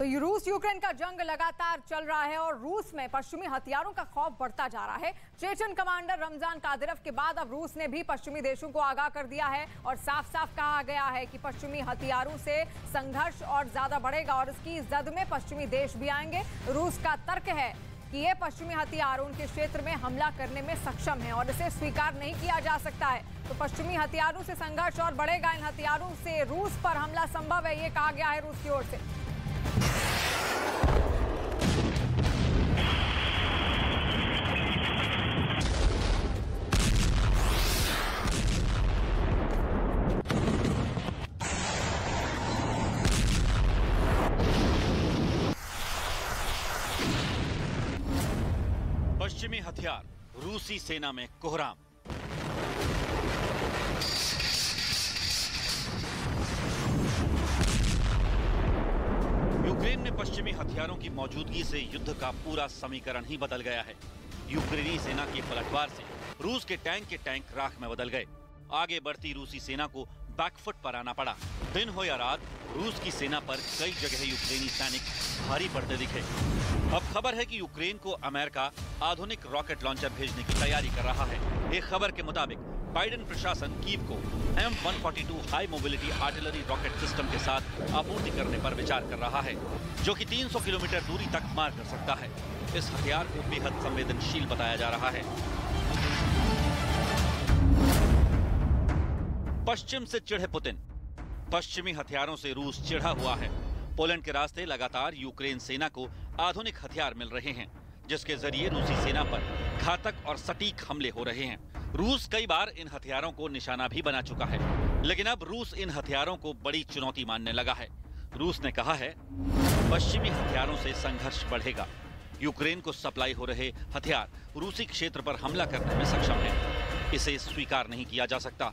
तो रूस यूक्रेन का जंग लगातार चल रहा है और रूस में पश्चिमी हथियारों का खौफ बढ़ता जा रहा है। चेचन कमांडर रमजान कादिरोव के बाद अब रूस ने भी पश्चिमी देशों को आगाह कर दिया है और साफ साफ कहा गया है कि पश्चिमी हथियारों से संघर्ष और ज्यादा बढ़ेगा और इसकी जद में पश्चिमी देश भी आएंगे। रूस का तर्क है कि ये पश्चिमी हथियार उनके क्षेत्र में हमला करने में सक्षम है और इसे स्वीकार नहीं किया जा सकता है। तो पश्चिमी हथियारों से संघर्ष और बढ़ेगा। इन हथियारों से रूस पर हमला संभव है, ये कहा गया है रूस की ओर से। पश्चिमी हथियार, रूसी सेना में कोहराम। यूक्रेन में पश्चिमी हथियारों की मौजूदगी से युद्ध का पूरा समीकरण ही बदल गया है। यूक्रेनी सेना के पलटवार से रूस के टैंक राख में बदल गए। आगे बढ़ती रूसी सेना को बैकफुट पर आना पड़ा। दिन हो या रात, रूस की सेना पर कई जगह यूक्रेनी सैनिक भारी पड़ते दिखे। अब खबर है कि यूक्रेन को अमेरिका आधुनिक रॉकेट लॉन्चर भेजने की तैयारी कर रहा है। एक खबर के मुताबिक बाइडेन प्रशासन कीव को M142 high mobility artillery rocket system के साथ आपूर्ति करने पर विचार कर रहा है, जो कि 300 किलोमीटर दूरी तक मार कर सकता है। इस हथियार को बेहद संवेदनशील बताया जा रहा है। पश्चिम से चिढ़े पुतिन। पश्चिमी हथियारों से रूस चिढ़ा हुआ है। पोलैंड के रास्ते लगातार यूक्रेन सेना को आधुनिक हथियार मिल रहे हैं, जिसके जरिए रूसी सेना पर घातक और सटीक हमले हो रहे हैं। रूस कई बार इन हथियारों को निशाना भी बना चुका है, लेकिन अब रूस इन हथियारों को बड़ी चुनौती मानने लगा है। रूस ने कहा है, पश्चिमी हथियारों से संघर्ष बढ़ेगा। यूक्रेन को सप्लाई हो रहे हथियार रूसी क्षेत्र पर हमला करने में सक्षम है। इसे स्वीकार नहीं किया जा सकता।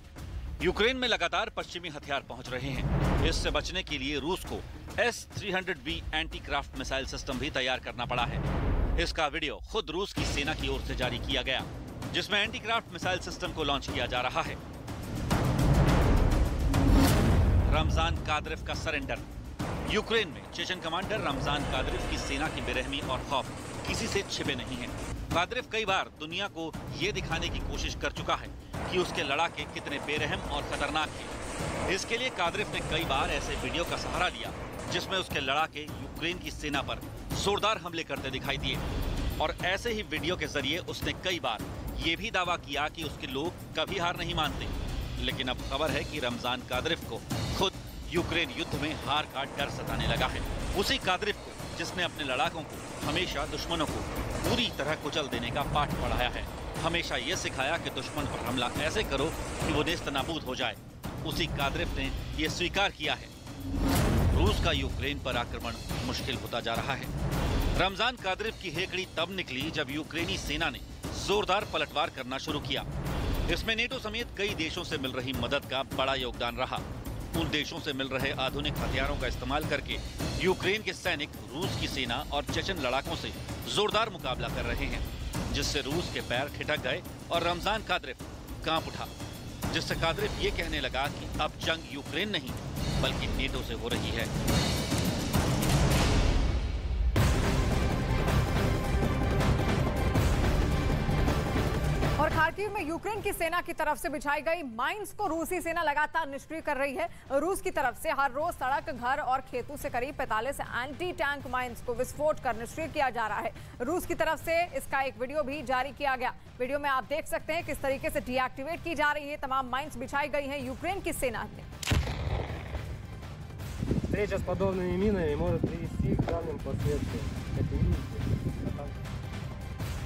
यूक्रेन में लगातार पश्चिमी हथियार पहुंच रहे हैं। इससे बचने के लिए रूस को S-300B anti craft missile system भी तैयार करना पड़ा है। इसका वीडियो खुद रूस की सेना की ओर से जारी किया गया, जिसमें एंटी क्राफ्ट मिसाइल सिस्टम को लॉन्च किया जा रहा है। रमजान कादिरोव का सरेंडर। यूक्रेन में चेचन कमांडर रमजान कादिरोव की सेना की बेरहमी और खौफ किसी से छिपे नहीं है। कादिरोव कई बार दुनिया को ये दिखाने की कोशिश कर चुका है कि उसके लड़ाके कितने बेरहम और खतरनाक हैं। इसके लिए कादिरोव ने कई बार ऐसे वीडियो का सहारा लिया जिसमें उसके लड़ाके यूक्रेन की सेना पर जोरदार हमले करते दिखाई दिए। और ऐसे ही वीडियो के जरिए उसने कई बार ये भी दावा किया कि उसके लोग कभी हार नहीं मानते। लेकिन अब खबर है कि रमजान कादिरोव को खुद यूक्रेन युद्ध में हार का डर सताने लगा है। उसी कादिरोव को जिसने अपने लड़ाकों को हमेशा दुश्मनों को पूरी तरह कुचल देने का पाठ पढ़ाया है। हमेशा ये सिखाया कि दुश्मन पर हमला ऐसे करो कि वो नेस्तनाबूद हो जाए। उसी कादिरोव ने ये स्वीकार किया है। रूस का यूक्रेन पर आक्रमण मुश्किल होता जा रहा है। रमजान कादिरोव की हेकड़ी तब निकली जब यूक्रेनी सेना ने जोरदार पलटवार करना शुरू किया। इसमें नेटो समेत कई देशों से मिल रही मदद का बड़ा योगदान रहा। उन देशों से मिल रहे आधुनिक हथियारों का इस्तेमाल करके यूक्रेन के सैनिक रूस की सेना और चेचन लड़ाकों से जोरदार मुकाबला कर रहे हैं, जिससे रूस के पैर ठिठक गए और रमजान कादिरोव कांप उठा, जिससे कादिरोव ये कहने लगा कि अब जंग यूक्रेन नहीं बल्कि नेटो से हो रही है। और खार्किव में यूक्रेन की सेना की तरफ से बिछाई गई माइंस को रूसी सेना लगातार निष्क्रिय कर रही है। रूस की तरफ से हर रोज सड़क, घर और खेतों से करीब 45 एंटी टैंक माइंस को विस्फोट कर निष्क्रिय किया जा रहा है। रूस की तरफ से इसका एक वीडियो भी जारी किया गया। वीडियो में आप देख सकते हैं किस तरीके से डीएक्टिवेट की जा रही है तमाम माइंस बिछाई गई है यूक्रेन की सेना ने। Встреча с подобными минами может привести к главным последствиям. Как вы видите,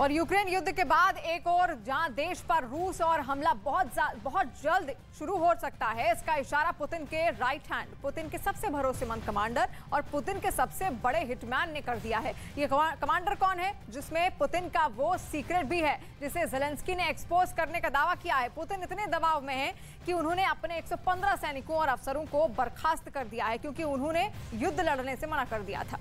और यूक्रेन युद्ध के बाद एक और जहां देश पर रूस और हमला बहुत जल्द शुरू हो सकता है, इसका इशारा पुतिन के राइट हैंड, पुतिन के सबसे भरोसेमंद कमांडर और पुतिन के सबसे बड़े हिटमैन ने कर दिया है। ये कमांडर कौन है जिसमें पुतिन का वो सीक्रेट भी है जिसे ज़ेलेंस्की ने एक्सपोज करने का दावा किया है। पुतिन इतने दबाव में है कि उन्होंने अपने 115 सैनिकों और अफसरों को बर्खास्त कर दिया है, क्योंकि उन्होंने युद्ध लड़ने से मना कर दिया था।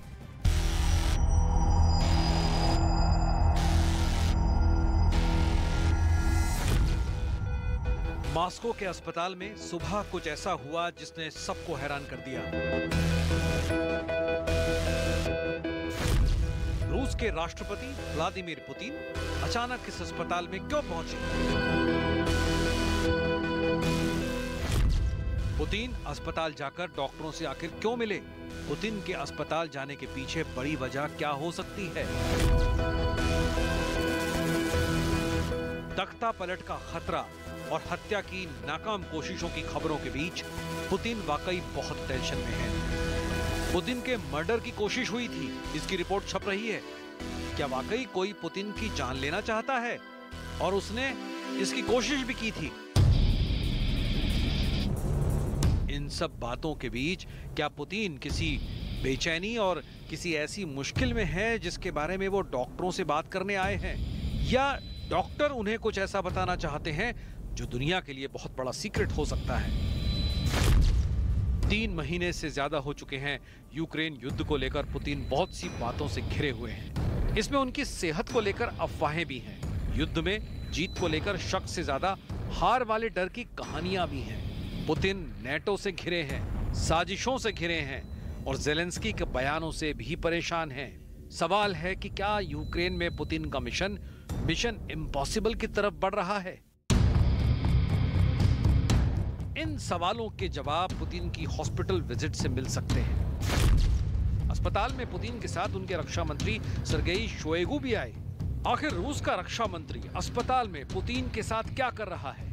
मॉस्को के अस्पताल में सुबह कुछ ऐसा हुआ जिसने सबको हैरान कर दिया। रूस के राष्ट्रपति व्लादिमीर पुतिन अचानक इस अस्पताल में क्यों पहुंचे? पुतिन अस्पताल जाकर डॉक्टरों से आखिर क्यों मिले? पुतिन के अस्पताल जाने के पीछे बड़ी वजह क्या हो सकती है? तख्ता पलट का खतरा और हत्या की नाकाम कोशिशों की खबरों के बीच पुतिन वाकई बहुत टेंशन में है। पुतिन के मर्डर की कोशिश हुई थी, इसकी रिपोर्ट छप रही है। क्या वाकई कोई पुतिन की जान लेना चाहता है और उसने इसकी कोशिश भी की थी? इन सब बातों के बीच क्या पुतिन किसी बेचैनी और किसी ऐसी मुश्किल में है जिसके बारे में वो डॉक्टरों से बात करने आए हैं, या डॉक्टर उन्हें कुछ ऐसा बताना चाहते हैं जो दुनिया के लिए बहुत बड़ा सीक्रेट हो सकता है? 3 महीने से ज्यादा हो चुके हैं यूक्रेन युद्ध को लेकर पुतिन बहुत सी बातों से घिरे हुए हैं। इसमें उनकी सेहत को लेकर अफवाहें भी हैं। युद्ध में जीत को लेकर शक से ज्यादा हार वाले डर की कहानियां भी हैं। पुतिन नेटो से घिरे हैं, साजिशों से घिरे हैं और ज़ेलेंस्की के बयानों से भी परेशान हैं। सवाल है कि क्या यूक्रेन में पुतिन का मिशन इम्पॉसिबल की तरफ बढ़ रहा है? इन सवालों के जवाब पुतिन की हॉस्पिटल विजिट से मिल सकते हैं। अस्पताल में पुतिन के साथ उनके रक्षा मंत्री सर्गेई शोइगु भी आए। आखिर रूस का रक्षा मंत्री अस्पताल में पुतिन के साथ क्या कर रहा है?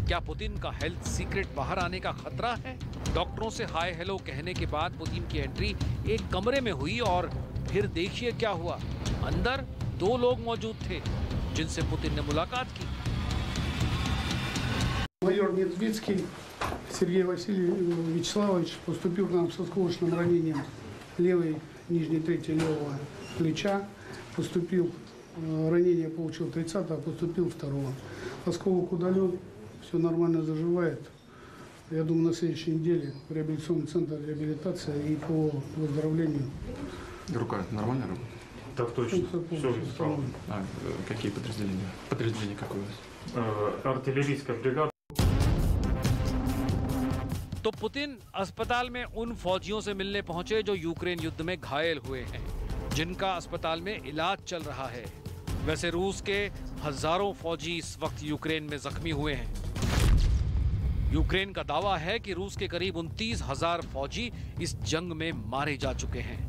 क्या पुतिन का हेल्थ सीक्रेट बाहर आने का खतरा है? डॉक्टरों से हाय हेलो कहने के बाद पुतिन की एंट्री एक कमरे में हुई और फिर देखिए क्या हुआ। अंदर 2 लोग मौजूद थे जिनसे पुतिन ने मुलाकात की। Майор Медведский Сергей Вячеславович поступил к нам с осколочным ранением левой, нижней трети левого плеча. Поступил, ранение получил 30-го, поступил 2-го. Осколок удален, все нормально заживает. Я думаю, на следующей неделе в реабилитационный центр реабилитации и по выздоровлению. Рука нормально работает? Так точно. Все исправно. Какие подразделения? Подразделение какое у вас? Артиллерийская бригада. तो पुतिन अस्पताल में उन फौजियों से मिलने पहुंचे जो यूक्रेन युद्ध में घायल हुए हैं, जिनका अस्पताल में इलाज चल रहा है। वैसे रूस के हजारों फौजी इस वक्त यूक्रेन में जख्मी हुए हैं। यूक्रेन का दावा है कि रूस के करीब 29,000 फौजी इस जंग में मारे जा चुके हैं,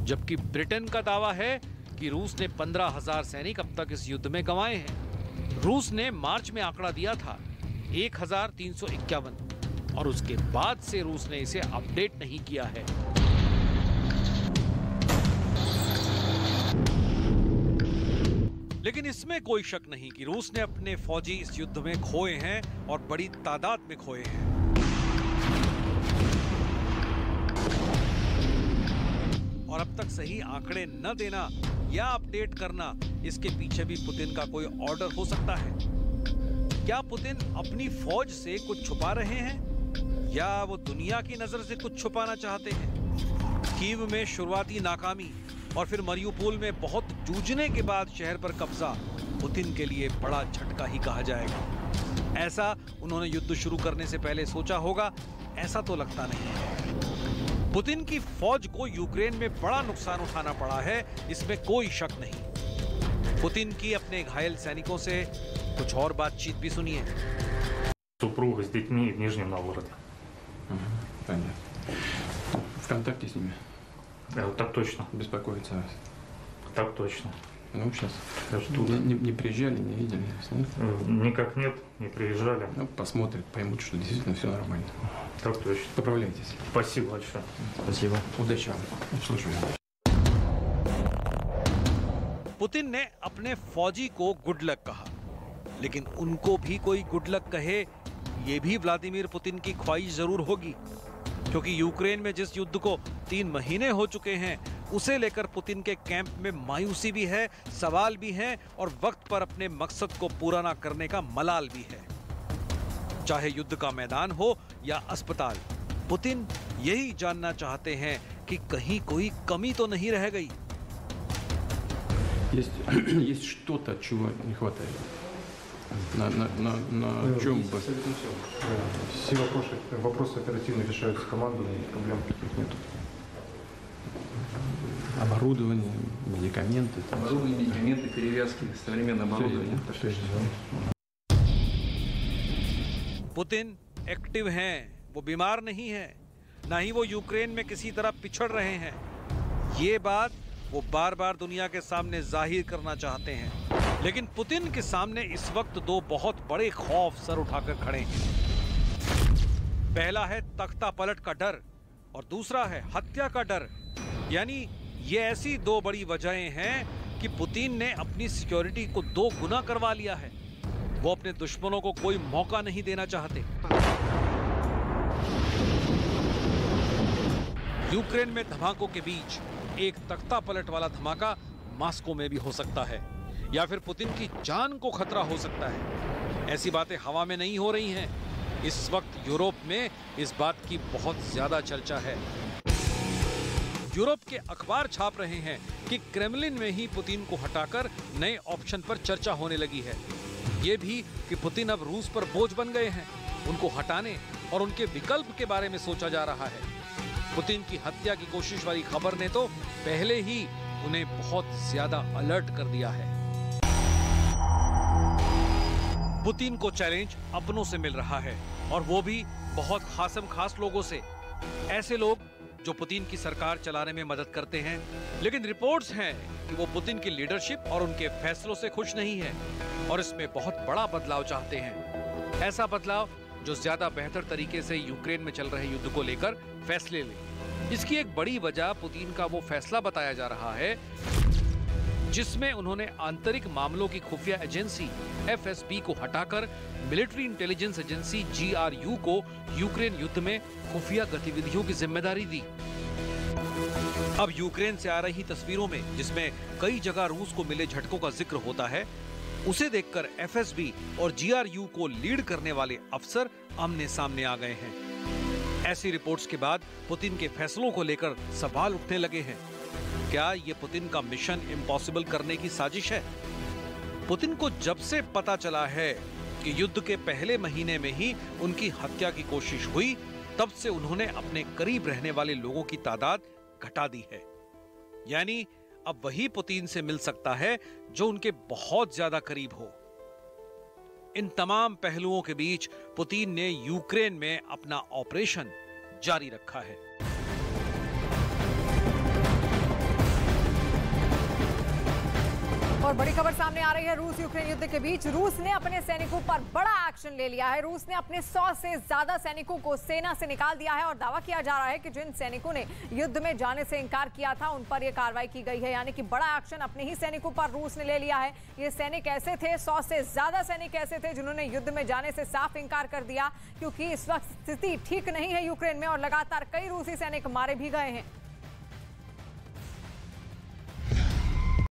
जबकि ब्रिटेन का दावा है कि रूस ने 15,000 सैनिक अब तक इस युद्ध में गंवाए हैं। रूस ने मार्च में आंकड़ा दिया था 1,351 और उसके बाद से रूस ने इसे अपडेट नहीं किया है। लेकिन इसमें कोई शक नहीं कि रूस ने अपने फौजी इस युद्ध में खोए हैं और बड़ी तादाद में खोए हैं। और अब तक सही आंकड़े न देना या अपडेट करना, इसके पीछे भी पुतिन का कोई ऑर्डर हो सकता है। क्या पुतिन अपनी फौज से कुछ छुपा रहे हैं या वो दुनिया की नजर से कुछ छुपाना चाहते हैं? कीव में शुरुआती नाकामी और फिर मरियुपोल में बहुत जूझने के बाद शहर पर कब्जा पुतिन के लिए बड़ा झटका ही कहा जाएगा। ऐसा उन्होंने युद्ध शुरू करने से पहले सोचा होगा, ऐसा तो लगता नहीं है। पुतिन की फौज को यूक्रेन में बड़ा नुकसान उठाना पड़ा है, इसमें कोई शक नहीं। पुतिन की अपने घायल सैनिकों से कुछ और बातचीत भी सुनिए। Супруга с детьми в Нижнем Новгороде. Понятно. В контакте с ними? Так точно. Беспокоится вас? Так точно. Ну, сейчас ждут. Не приезжали, не видели? Никак нет, не приезжали. Ну, посмотрят, поймут, что действительно все нормально. Так точно. Поправляйтесь. Спасибо большое. Спасибо. Удачи вам. Слушаю. पुतिन ने अपने फौजी को गुड लक कहा, लेकिन उनको भी कोई गुड लक कहे, ये भी व्लादिमीर पुतिन की ख्वाहिश जरूर होगी, क्योंकि यूक्रेन में जिस युद्ध को 3 महीने हो चुके हैं, उसे लेकर पुतिन के कैंप में मायूसी भी है, सवाल भी हैं और वक्त पर अपने मकसद को पूरा ना करने का मलाल भी है। चाहे युद्ध का मैदान हो या अस्पताल, पुतिन यही जानना चाहते हैं कि कहीं कोई कमी तो नहीं रह गई। Есть что-то, чего не хватает. На чем бы? Все вопросы оперативно решаются командой, проблем таких нет. Оборудование, медикаменты. Оборудование, медикаменты, перевязки, современное оборудование. पुतिन एक्टिव हैं, वो बीमार नहीं है, ना ही वो यूक्रेन में किसी तरह पिछड़ रहे हैं। ये बात वो बार बार दुनिया के सामने जाहिर करना चाहते हैं, लेकिन पुतिन के सामने इस वक्त दो बहुत बड़े खौफ सर उठाकर खड़े हैं। पहला है तख्ता पलट का डर और दूसरा है हत्या का डर। यानी ये ऐसी दो बड़ी वजहें हैं कि पुतिन ने अपनी सिक्योरिटी को 2 गुना करवा लिया है। वो अपने दुश्मनों को कोई मौका नहीं देना चाहते। यूक्रेन में धमाकों के बीच एक तख्ता पलट वाला धमाका मॉस्को में भी हो सकता है, या फिर पुतिन की जान को खतरा हो सकता है। ऐसी बातें हवा में नहीं हो रही हैं। इस वक्त यूरोप में इस बात की बहुत ज्यादा चर्चा है। यूरोप के अखबार छाप रहे हैं कि क्रेमलिन में ही पुतिन को हटाकर नए ऑप्शन पर चर्चा होने लगी है। ये भी कि पुतिन अब रूस पर बोझ बन गए हैं, उनको हटाने और उनके विकल्प के बारे में सोचा जा रहा है। पुतिन की हत्या की कोशिश वाली खबर ने तो पहले ही उन्हें बहुत ज्यादा अलर्ट कर दिया है। पुतिन को चैलेंज अपनों से मिल रहा है, और वो भी बहुत खासम खास लोगों से। ऐसे लोग जो पुतिन की सरकार चलाने में मदद करते हैं, लेकिन रिपोर्ट्स हैं कि वो पुतिन की लीडरशिप और उनके फैसलों से खुश नहीं है और इसमें बहुत बड़ा बदलाव चाहते हैं। ऐसा बदलाव जो ज्यादा बेहतर तरीके से यूक्रेन में चल रहे युद्ध को लेकर फैसले ले। इसकी एक बड़ी वजह पुतिन का वो फैसला बताया जा रहा है जिसमें उन्होंने आंतरिक मामलों की खुफिया एजेंसी FSB को हटाकर मिलिट्री इंटेलिजेंस एजेंसी GRU को यूक्रेन युद्ध में खुफिया गतिविधियों की जिम्मेदारी दी। अब यूक्रेन से आ रही तस्वीरों में, जिसमें कई जगह रूस को मिले झटकों का जिक्र होता है, उसे देखकर FSB और GRU को लीड करने वाले अफसर आमने सामने आ गए हैं। ऐसी रिपोर्ट्स के बाद पुतिन के फैसलों को लेकर सवाल उठने लगे हैं। क्या ये पुतिन का मिशन इम्पॉसिबल करने की साजिश है? पुतिन को जब से पता चला है कि युद्ध के पहले महीने में ही उनकी हत्या की कोशिश हुई, तब से उन्होंने अपने करीब रहने वाले लोगों की तादाद घटा दी है। यानी अब वही पुतिन से मिल सकता है जो उनके बहुत ज्यादा करीब हो। इन तमाम पहलुओं के बीच पुतिन ने यूक्रेन में अपना ऑपरेशन जारी रखा है। और बड़ी खबर सामने आ रही है रूस यूक्रेन युद्ध के बीच। रूस ने अपने सैनिकों पर बड़ा एक्शन ले लिया है। रूस ने अपने 100 से ज्यादा सैनिकों को सेना से निकाल दिया है और दावा किया जा रहा है कि जिन सैनिकों ने युद्ध में जाने से इनकार किया था उन पर यह कार्रवाई की गई है। यानी कि बड़ा एक्शन अपने ही सैनिकों पर रूस ने ले लिया है। ये सैनिक ऐसे थे, 100 से ज्यादा सैनिक ऐसे थे जिन्होंने युद्ध में जाने से साफ इनकार कर दिया, क्योंकि इस वक्त स्थिति ठीक नहीं है यूक्रेन में और लगातार कई रूसी सैनिक मारे भी गए हैं।